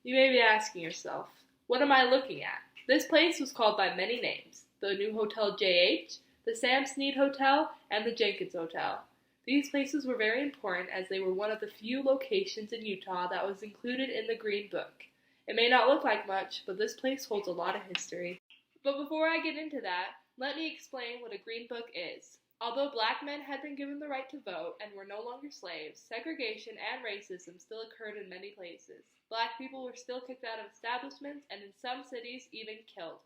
You may be asking yourself, what am I looking at? This place was called by many names: the New Hotel JH, the Sam Snead Hotel, and the Jenkins Hotel. These places were very important as they were one of the few locations in Utah that was included in the Green Book. It may not look like much, but this place holds a lot of history. But before I get into that, let me explain what a Green Book is. Although black men had been given the right to vote and were no longer slaves, segregation and racism still occurred in many places. Black people were still kicked out of establishments and in some cities even killed.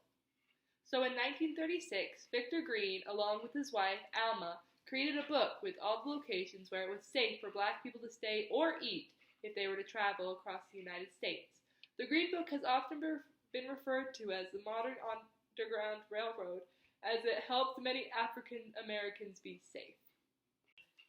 So in 1936, Victor Green, along with his wife, Alma, created a book with all the locations where it was safe for black people to stay or eat if they were to travel across the United States. The Green Book has often been referred to as the modern Underground Railroad, as it helped many African Americans be safe.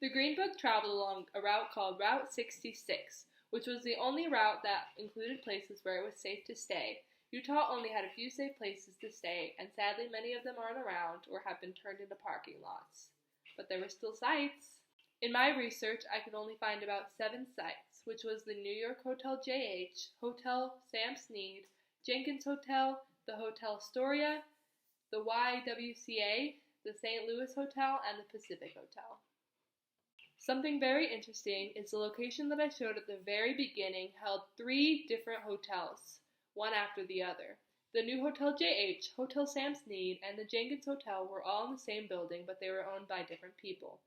The Green Book traveled along a route called Route 66, which was the only route that included places where it was safe to stay. Utah only had a few safe places to stay, and sadly many of them aren't around or have been turned into parking lots. But there were still sites. In my research, I could only find about 7 sites, which was the New York Hotel JH, Hotel Sam Snead, Jenkins Hotel, the Hotel Astoria, the YWCA, the St. Louis Hotel, and the Pacific Hotel. Something very interesting is the location that I showed at the very beginning held 3 different hotels, one after the other. The new Hotel JH, Hotel Sam Snead, and the Jenkins Hotel were all in the same building, but they were owned by different people.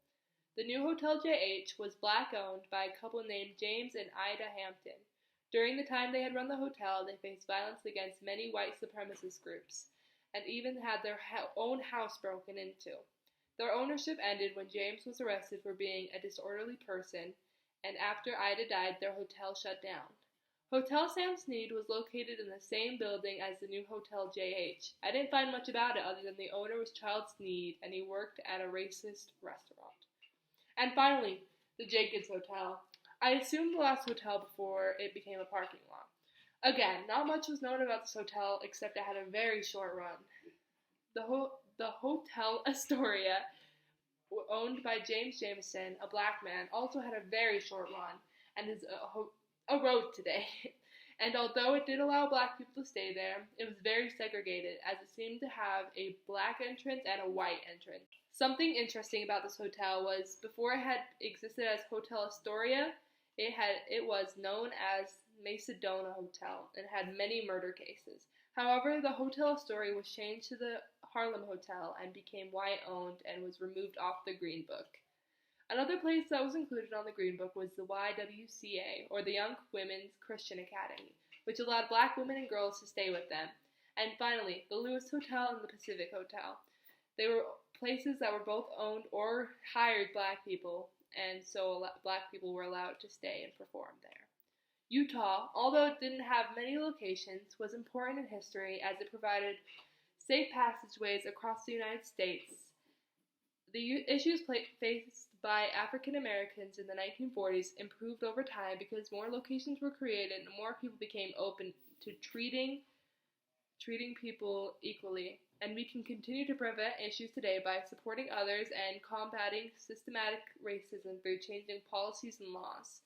The new Hotel JH was black-owned by a couple named James and Ida Hampton. During the time they had run the hotel, they faced violence against many white supremacist groups, and even had their own house broken into. Their ownership ended when James was arrested for being a disorderly person, and after Ida died, their hotel shut down. Hotel Sam Snead was located in the same building as the new Hotel JH. I didn't find much about it other than the owner was Charles Snead, and he worked at a racist restaurant. And finally, the Jenkins Hotel. I assumed the last hotel before it became a parking lot. Again, not much was known about this hotel except it had a very short run. The Hotel Astoria, owned by James Jameson, a black man, also had a very short run and is a road today. And although it did allow black people to stay there, it was very segregated as it seemed to have a black entrance and a white entrance. Something interesting about this hotel was before it had existed as Hotel Astoria, it was known as Macedona Hotel and had many murder cases. However, the Hotel Astoria was changed to the Harlem Hotel and became white-owned and was removed off the Green Book. Another place that was included on the Green Book was the YWCA, or the Young Women's Christian Academy, which allowed black women and girls to stay with them. And finally, the Lewis Hotel and the Pacific Hotel. They were places that were both owned or hired black people, and so black people were allowed to stay and perform there. Utah, although it didn't have many locations, was important in history as it provided safe passageways across the United States. The issues faced by African Americans in the 1940s improved over time because more locations were created and more people became open to treating people equally. And we can continue to prevent issues today by supporting others and combating systematic racism through changing policies and laws.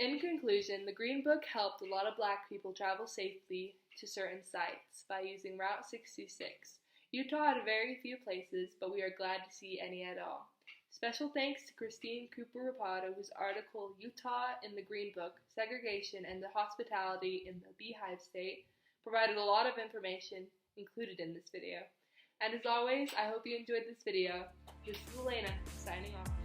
In conclusion, the Green Book helped a lot of black people travel safely to certain sites by using Route 66. Utah had very few places, but we are glad to see any at all. Special thanks to Christine Cooper Rapato, whose article Utah in the Green Book, Segregation and the Hospitality in the Beehive State provided a lot of information included in this video. And as always, I hope you enjoyed this video. This is Elena, signing off.